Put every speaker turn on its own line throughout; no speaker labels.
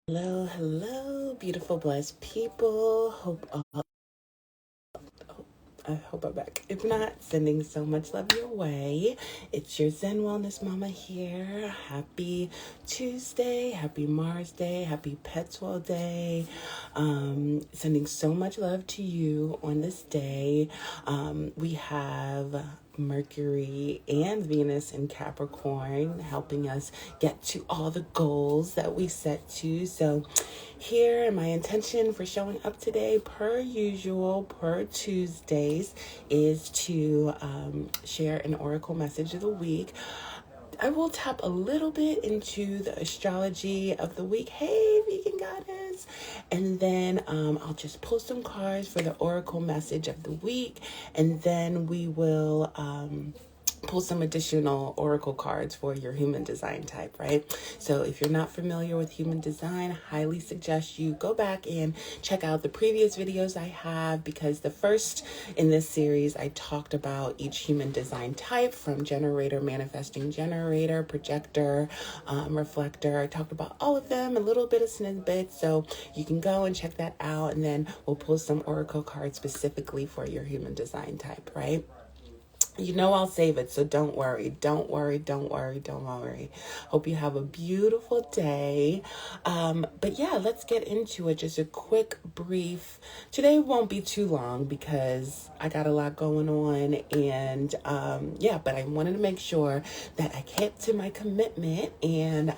Hello, hello, beautiful, blessed people. I hope I'm back. If not, sending so much love your way. It's your Zen Wellness Mama here. Happy Tuesday, happy Mars Day, happy Petswell Day. Sending so much love to you on this day. We have Mercury and Venus in Capricorn helping us get to all the goals that we set to. So here, and my intention for showing up today, per usual, per Tuesdays, is to share an oracle message of the week. I will tap a little bit into the astrology of the week. Hey, vegan goddess. And then I'll just pull some cards for the oracle message of the week. And then we will pull some additional oracle cards for your human design type, right? So if you're not familiar with human design, highly suggest you go back and check out the previous videos I have, because the first in this series, I talked about each human design type, from generator, manifesting generator, projector, reflector. I talked about all of them, a little bit of snippets. So you can go and check that out, and then we'll pull some oracle cards specifically for your human design type, right? You know I'll save it, so don't worry. Don't worry. Hope you have a beautiful day. But yeah, let's get into it. Just a quick brief. Today won't be too long because I got a lot going on, and but I wanted to make sure that I kept to my commitment and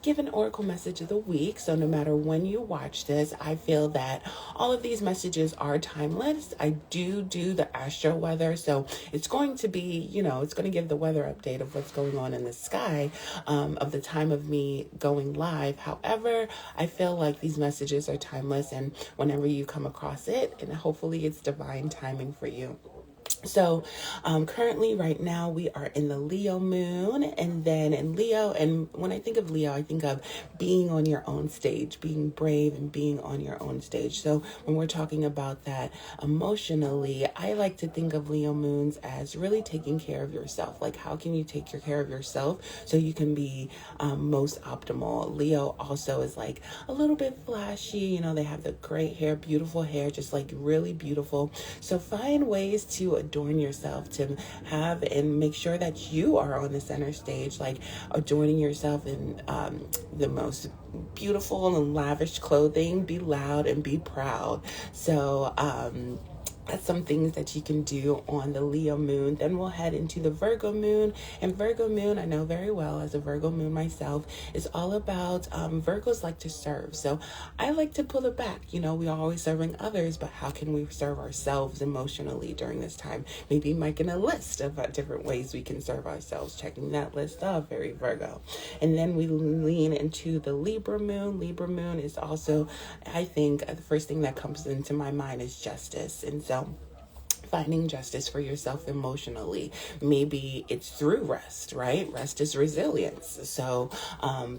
give an oracle message of the week. So no matter when you watch this, I feel that all of these messages are timeless. I do the Astro weather, so it's going to be, it's going to give the weather update of what's going on in the sky of the time of me going live. However, I feel like these messages are timeless, and whenever you come across it, and hopefully it's divine timing for you. So currently right now we are in the Leo moon, and then in Leo, and when I think of Leo, I think of being on your own stage, being brave and being on your own stage. So when we're talking about that emotionally, I like to think of Leo moons as really taking care of yourself. Like, how can you take your care of yourself so you can be most optimal? Leo also is like a little bit flashy, they have the great hair, beautiful hair, just like really beautiful. So find ways to adorn yourself, to have and make sure that you are on the center stage, like adorning yourself in the most beautiful and lavish clothing. Be loud and be proud. So that's some things that you can do on the Leo moon. Then we'll head into the Virgo moon. And Virgo moon, I know very well as a Virgo moon myself, is all about Virgos like to serve. So I like to pull it back. We're always serving others, but how can we serve ourselves emotionally during this time? Maybe making a list of different ways we can serve ourselves, checking that list off, very Virgo. And then we lean into the Libra moon. Libra moon is also, I think, the first thing that comes into my mind is justice. And so finding justice for yourself emotionally. Maybe it's through rest, right? Rest is resilience. So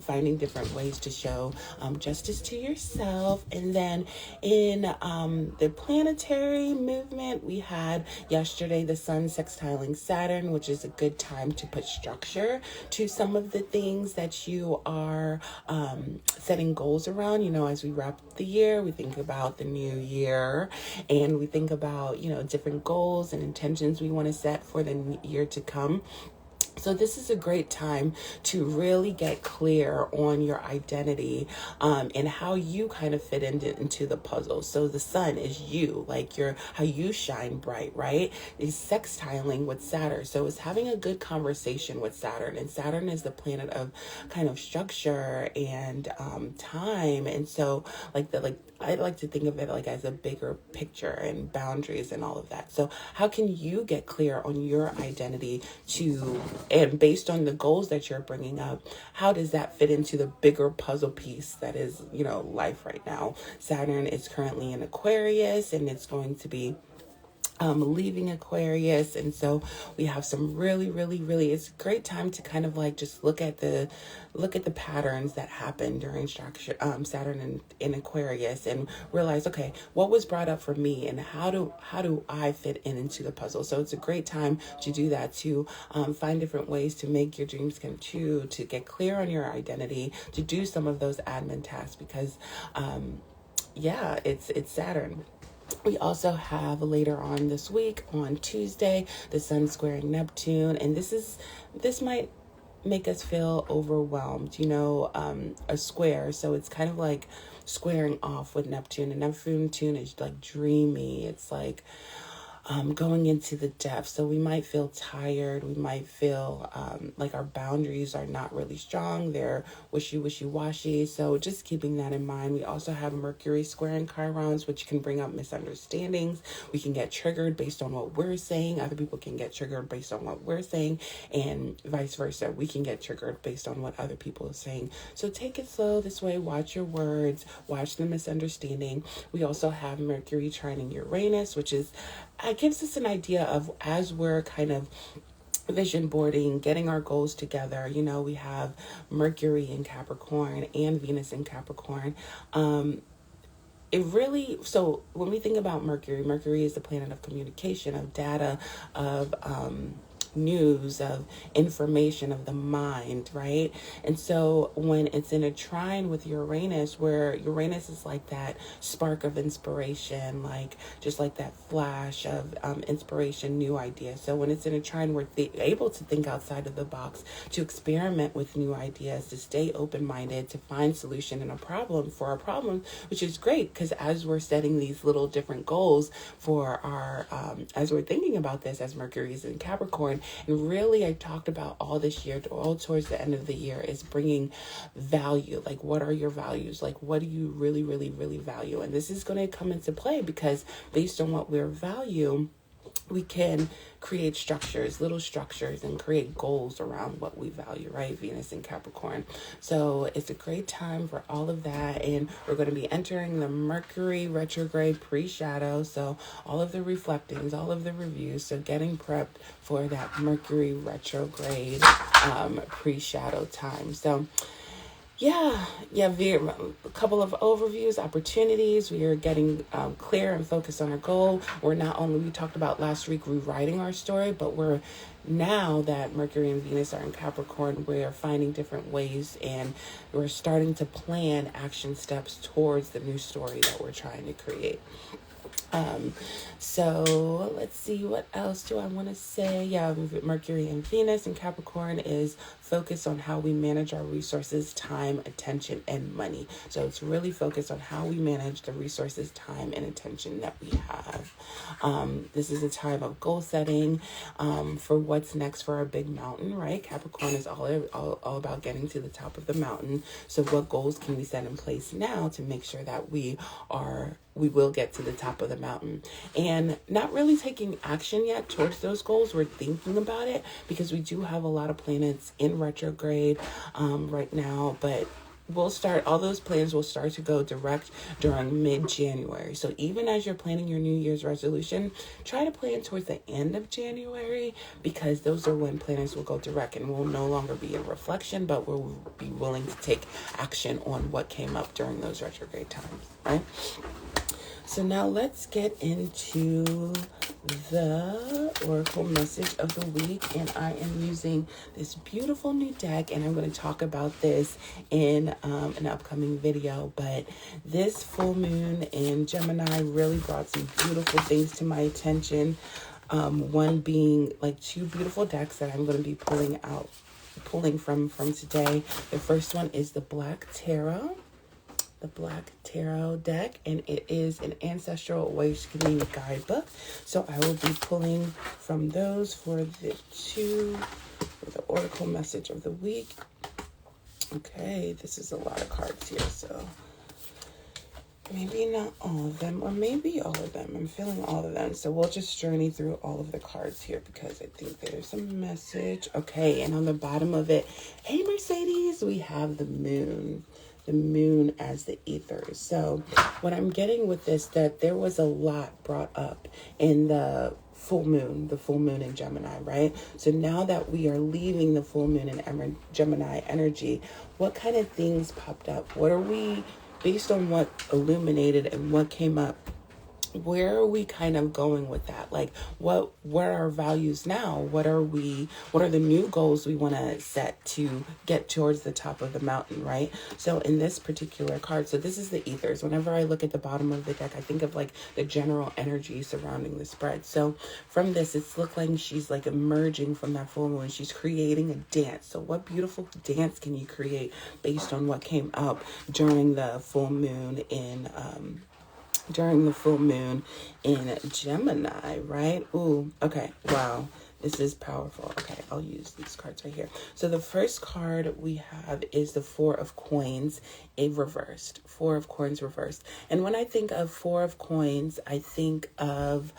finding different ways to show justice to yourself. And then in the planetary movement, we had yesterday the sun sextiling Saturn, which is a good time to put structure to some of the things that you are setting goals around. As we wrap up the year, we think about the new year, and we think about, different goals and intentions we want to set for the year to come. So this is a great time to really get clear on your identity and how you kind of fit into the puzzle. So the sun is you, like how you shine bright, right? It's sextiling with Saturn. So it's having a good conversation with Saturn. And Saturn is the planet of kind of structure and time. And so I like to think of it like as a bigger picture and boundaries and all of that. So how can you get clear on your identity and based on the goals that you're bringing up, how does that fit into the bigger puzzle piece that is, life right now? Saturn is currently in Aquarius, and it's going to be leaving Aquarius. And so we have some really, it's a great time to kind of like just look at the patterns that happen during structure, Saturn in Aquarius, and realize, okay, what was brought up for me and how do I fit into the puzzle? So it's a great time to do that, to find different ways to make your dreams come true, to get clear on your identity, to do some of those admin tasks, because it's Saturn. We also have later on this week, on Tuesday, the Sun squaring Neptune, and this might make us feel overwhelmed, a square. So it's kind of like squaring off with Neptune, and Neptune is like dreamy. It's like going into the depths. So we might feel tired. We might feel like our boundaries are not really strong. They're wishy-washy. So just keeping that in mind. We also have Mercury squaring Chirons, which can bring up misunderstandings. We can get triggered based on what we're saying. Other people can get triggered based on what we're saying, and vice versa. We can get triggered based on what other people are saying. So take it slow this way. Watch your words. Watch the misunderstanding. We also have Mercury trining Uranus, which gives us an idea of, as we're kind of vision boarding, getting our goals together. We have Mercury in Capricorn and Venus in Capricorn. So when we think about Mercury is the planet of communication, of data, of news, of information, of the mind, right? And so when it's in a trine with Uranus, where Uranus is like that spark of inspiration, like just like that flash of inspiration, new ideas. So when it's in a trine, we're able to think outside of the box, to experiment with new ideas, to stay open-minded, to find solution in for our problem, which is great, because as we're setting these little different goals for our, as we're thinking about this, as Mercury is in Capricorn. And really, I talked about all this year, all towards the end of the year, is bringing value. Like, what are your values? Like, what do you really, really, really value? And this is going to come into play, because based on what we value, we can create little structures, and create goals around what we value, right? Venus in Capricorn. So it's a great time for all of that. And we're going to be entering the Mercury retrograde pre-shadow. So all of the reflectings, all of the reviews. So getting prepped for that Mercury retrograde pre-shadow time. So a couple of overviews, opportunities. We are getting clear and focused on our goal. We talked about last week rewriting our story, but now that Mercury and Venus are in Capricorn, we're finding different ways, and we're starting to plan action steps towards the new story that we're trying to create. So let's see, what else do I want to say? Mercury and Venus in Capricorn is focused on how we manage our resources, time, attention, and money. So it's really focused on how we manage the resources, time, and attention that we have. This is a time of goal setting for what's next for our big mountain, right? Capricorn is all about getting to the top of the mountain. So what goals can we set in place now to make sure that we will get to the top of the mountain? And not really taking action yet towards those goals. We're thinking about it, because we do have a lot of planets in retrograde right now, but all those plans will start to go direct during mid-January. So even as you're planning your New Year's resolution, try to plan towards the end of January, because those are when planets will go direct, and will no longer be in reflection, but we'll be willing to take action on what came up during those retrograde times, right? So now let's get into the Oracle message of the week. And I am using this beautiful new deck, and I'm going to talk about this in an upcoming video. But this full moon in Gemini really brought some beautiful things to my attention. One being like two beautiful decks that I'm going to be pulling from today. The first one is the Black Tarot deck, and it is an Ancestral Awakening guidebook. So I will be pulling from those for the Oracle message of the week. Okay, this is a lot of cards here, so maybe not all of them, or maybe all of them. I'm feeling all of them. So we'll just journey through all of the cards here, because I think there's a message. Okay, and on the bottom of it, hey Mercedes, we have the moon. the moon as the ethers. So what I'm getting with this, that there was a lot brought up in the full moon in Gemini, right? So now that we are leaving the full moon in Gemini energy, what kind of things popped up? What are we, based on what illuminated and what came up, where are we kind of going with that? Like, what are our values now? What are the new goals we want to set to get towards the top of the mountain, right? So in this particular card, so this is the ethers. Whenever I look at the bottom of the deck, I think of like the general energy surrounding the spread. So from this, it's looked like she's like emerging from that full moon. She's creating a dance. So what beautiful dance can you create based on what came up during the full moon in Gemini, right? Ooh, okay, wow. This is powerful. Okay, I'll use these cards right here. So the first card we have is the Four of Coins, reversed. Four of Coins reversed. And when I think of Four of Coins, I think of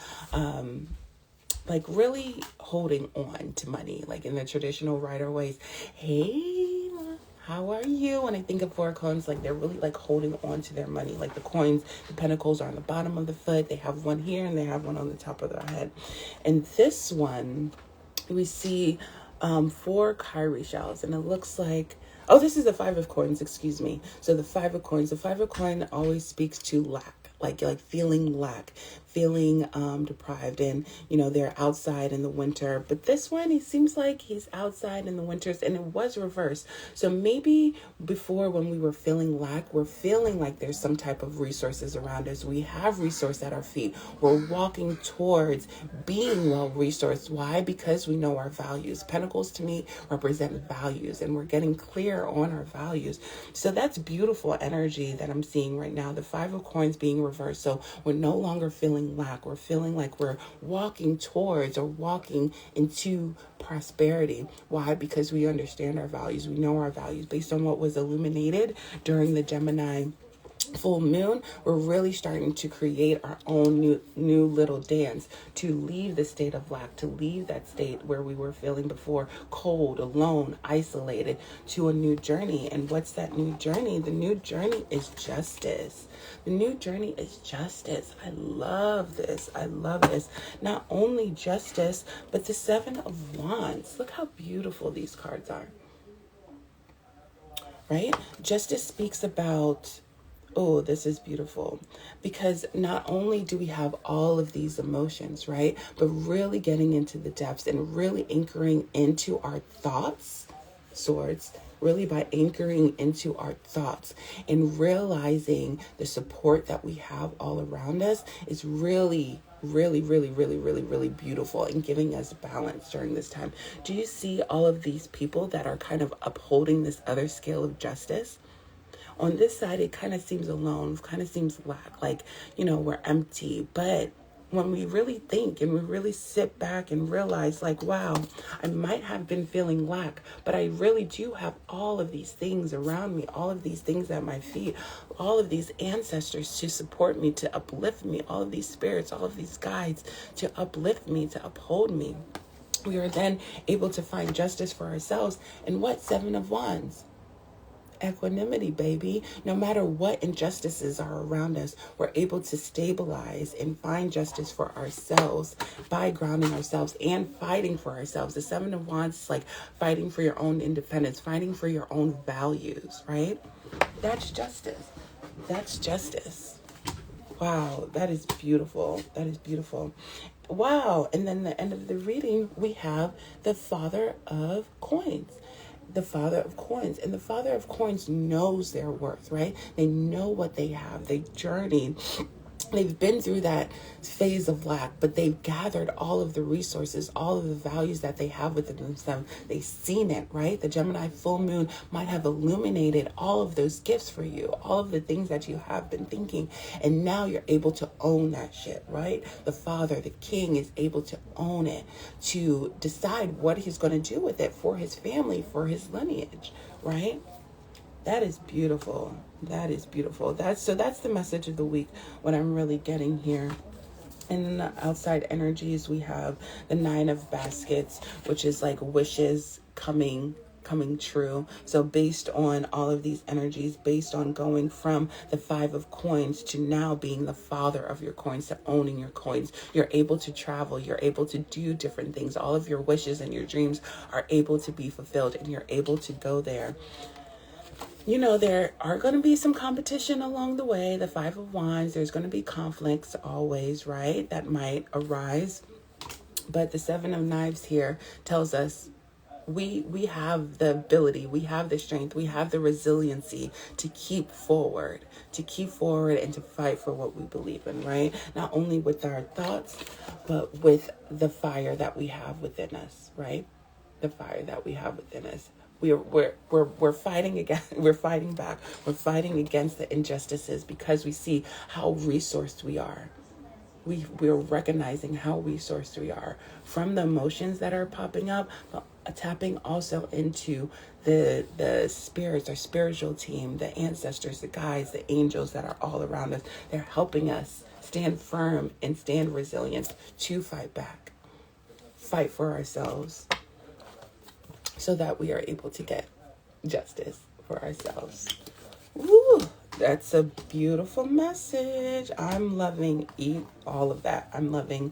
like really holding on to money, like in the traditional Rider ways. Hey, how are you? When I think of Four of Coins, like they're really like holding on to their money. Like the coins, the pentacles are on the bottom of the foot. They have one here and they have one on the top of their head. And this one, we see 4 cowrie shells, and it looks like, oh, this is the Five of Coins, excuse me. So the Five of Coins, the Five of Coins always speaks to lack. Like feeling lack, feeling deprived, and they're outside in the winter. But this one, he seems like he's outside in the winters, and it was reversed. So maybe before, when we were feeling lack, we're feeling like there's some type of resources around us. We have resource at our feet. We're walking towards being well resourced. Why? Because we know our values. Pentacles to me represent values, and we're getting clear on our values. So that's beautiful energy that I'm seeing right now. The Five of Coins being reversed. So we're no longer feeling lack. We're feeling like we're walking towards or walking into prosperity. Why? Because we understand our values. We know our values based on what was illuminated during the Gemini full moon. We're really starting to create our own new little dance to leave the state of lack, to leave that state where we were feeling before, cold, alone, isolated, to a new journey. And what's that new journey? The new journey is justice. The new journey is justice. I love this. I love this. Not only justice, but the Seven of Wands. Look how beautiful these cards are. Right? Justice speaks about, oh, this is beautiful, because not only do we have all of these emotions, right, but really getting into the depths and really anchoring into our thoughts, swords, really by anchoring into our thoughts and realizing the support that we have all around us is really beautiful and giving us balance during this time. Do you see all of these people that are kind of upholding this other scale of justice? On this side, it kind of seems alone, kind of seems lack, like, we're empty. But when we really think and we really sit back and realize, like, wow, I might have been feeling lack, but I really do have all of these things around me, all of these things at my feet, all of these ancestors to support me, to uplift me, all of these spirits, all of these guides to uplift me, to uphold me. We are then able to find justice for ourselves. And what? Seven of Wands. Equanimity, baby. No matter what injustices are around us, we're able to stabilize and find justice for ourselves by grounding ourselves and fighting for ourselves. The Seven of Wands is like fighting for your own independence, fighting for your own values, right? That's justice. That's justice. Wow, that is beautiful. That is beautiful. Wow. And then the end of the reading, we have the Father of Coins. The Father of Coins. And the Father of Coins knows their worth, right? They know what they have. They journeyed. They've been through that phase of lack, but they've gathered all of the resources, all of the values that they have within themselves. They've seen it, right? The Gemini full moon might have illuminated all of those gifts for you, all of the things that you have been thinking. And now you're able to own that shit, right? The Father, the King, is able to own it, to decide what he's going to do with it for his family, for his lineage, right? That is beautiful. That is beautiful. That's the message of the week, what I'm really getting here. And in the outside energies, we have the Nine of Baskets, which is like wishes coming coming true. So based on all of these energies, based on going from the 5 of coins to now being the father of your coins, to owning your coins, you're able to travel, you're able to do different things. All of your wishes and your dreams are able to be fulfilled, and you're able to go there. You know, there are going to be some competition along the way. The 5 of Wands, there's going to be conflicts always, right? That might arise. But the 7 of Knives here tells us we have the ability, we have the strength, we have the resiliency to keep forward and to fight for what we believe in, right? Not only with our thoughts, but with the fire that we have within us, right? The fire that we have within us. We're fighting against, we're fighting back, we're fighting against the injustices because we see how resourced we are. We're recognizing how resourced we are from the emotions that are popping up, but tapping also into the spirits, our spiritual team, the ancestors, the guides, the angels that are all around us. They're helping us stand firm and stand resilient to fight back, fight for ourselves, so that we are able to get justice for ourselves. Woo! That's a beautiful message. I'm loving all of that. I'm loving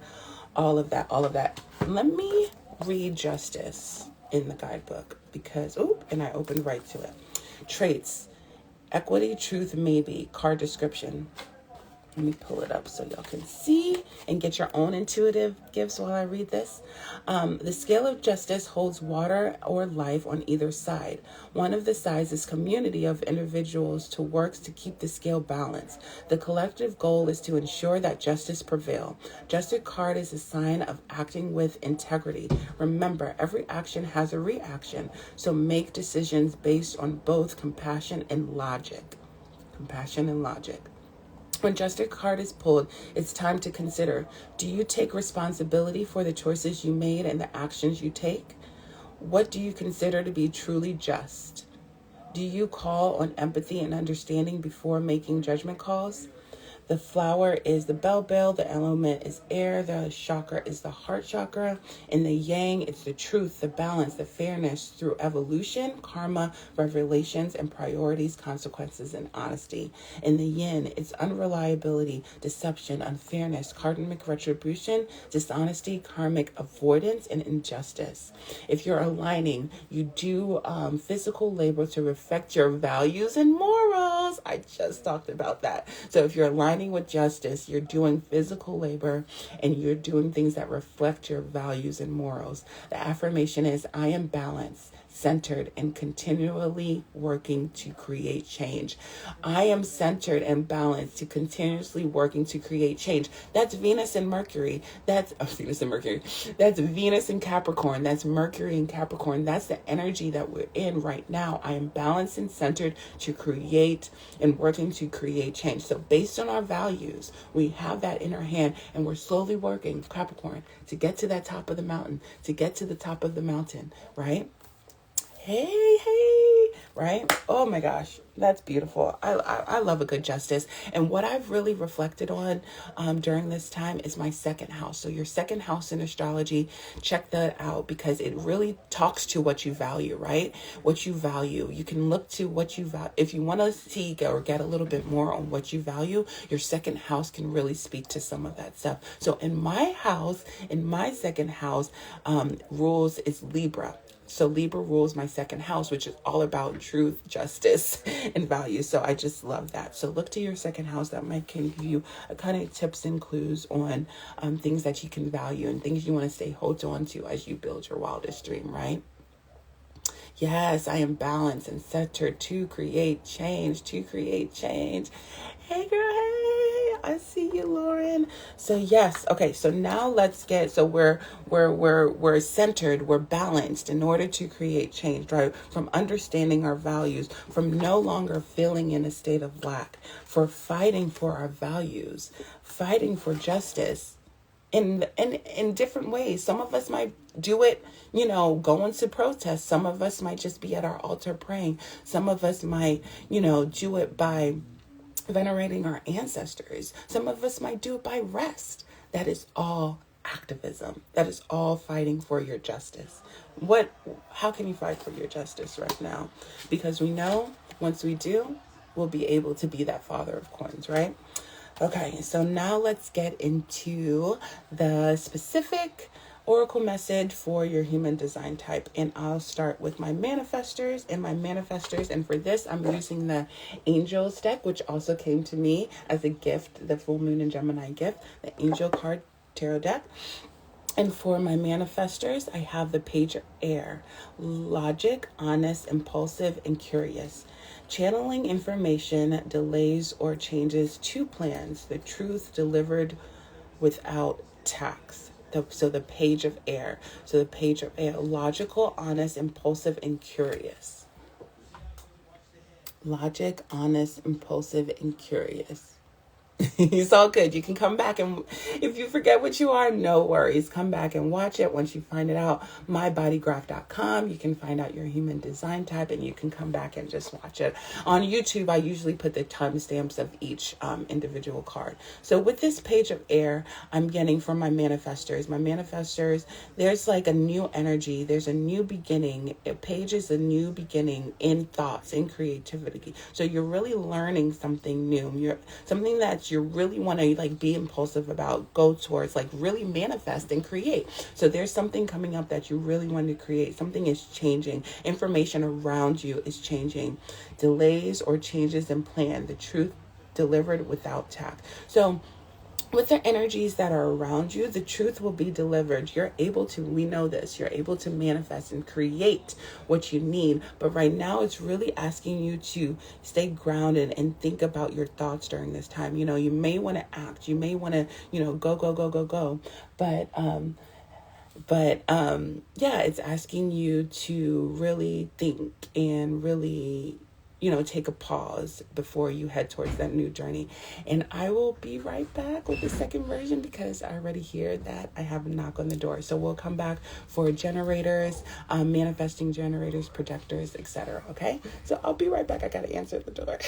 all of that. Let me read justice in the guidebook because, and I opened right to it. Traits, equity, truth, maybe, card description. Let me pull it up so y'all can see and get your own intuitive gifts while I read this. The scale of justice holds water or life on either side. One of the sides is community of individuals to work to keep the scale balanced. The collective goal is to ensure that justice prevail. Justice card is a sign of acting with integrity. Remember, every action has a reaction, so make decisions based on both compassion and logic. When Justice card is pulled, it's time to consider, do you take responsibility for the choices you made and the actions you take? What do you consider to be truly just? Do you call on empathy and understanding before making judgment calls? The flower is the bell, the element is air, the chakra is the heart chakra. In the yang, it's the truth, the balance, the fairness through evolution, karma, revelations, and priorities, consequences, and honesty. In the yin, it's unreliability, deception, unfairness, karmic retribution, dishonesty, karmic avoidance, and injustice. If you're aligning, you do physical labor to reflect your values and morals. I just talked about that. So if you're aligning with justice, you're doing physical labor and you're doing things that reflect your values and morals. The affirmation is, I am balanced, centered, and continually working to create change. I am centered and balanced to continuously working to create change. That's Venus and Mercury. That's Venus and Capricorn. That's Mercury and Capricorn. That's the energy that we're in right now. I am balanced and centered to create and working to create change. So based on our values, we have that in our hand and we're slowly working, Capricorn, to get to that top of the mountain, right? Hey, right? Oh my gosh, that's beautiful. I love a good justice. And what I've really reflected on during this time is my second house. So your second house in astrology, check that out because it really talks to what you value, right? What you value. You can look to what you value. If you want to seek or get a little bit more on what you value, your second house can really speak to some of that stuff. So in my second house, rules is Libra. So Libra rules my second house, which is all about truth, justice, and values. So I just love that. So look to your second house. That might can give you a kind of tips and clues on things that you can value and things you want to stay hold on to as you build your wildest dream, right? Yes, I am balanced and centered to create change, Hey girl, hey, I see you, Lauren. So yes, okay, so now let's get, so we're centered, we're balanced in order to create change, right? From understanding our values, from no longer feeling in a state of lack, for fighting for our values, fighting for justice, in different ways. Some of us might do it, going to protest. Some of us might just be at our altar praying. Some of us might, do it by venerating our ancestors. Some of us might do it by rest. That is all activism. That is all fighting for your justice. How can you fight for your justice right now? Because we know once we do, we'll be able to be that father of coins, right? Okay, so now let's get into the specific oracle message for your human design type. And I'll start with my manifestors. And for this, I'm using the Angels deck, which also came to me as a gift, the Full Moon and Gemini gift, the Angel card tarot deck. And for my manifestors, I have the Page of Air, logic, honest, impulsive, and curious. Channeling information, delays, or changes to plans, the truth delivered without tax. So the Page of Air. So the Page of Air, logical, honest, impulsive, and curious. Logic, honest, impulsive, and curious. It's all good. You can come back, and if you forget what you are, no worries. Come back and watch it. Once you find it out, mybodygraph.com, you can find out your human design type, and you can come back and just watch it. On YouTube, I usually put the timestamps of each individual card. So with this Page of Air, I'm getting from my manifestors, there's like a new energy. There's a new beginning. A page is a new beginning in thoughts, in creativity. So you're really learning something new. Something that you really want to like be impulsive about, go towards, like really manifest and create. So there's something coming up that you really want to create. Something is changing. Information around you is changing. Delays or changes in plan. The truth delivered without tact. So with the energies that are around you, the truth will be delivered. We know this, you're able to manifest and create what you need. But right now, it's really asking you to stay grounded and think about your thoughts during this time. You may want to act, you may want to, go. But it's asking you to really think and really take a pause before you head towards that new journey. And I will be right back with the second version because I already hear that I have a knock on the door. So we'll come back for generators, manifesting generators, projectors, etc. Okay? So I'll be right back. I got to answer the door.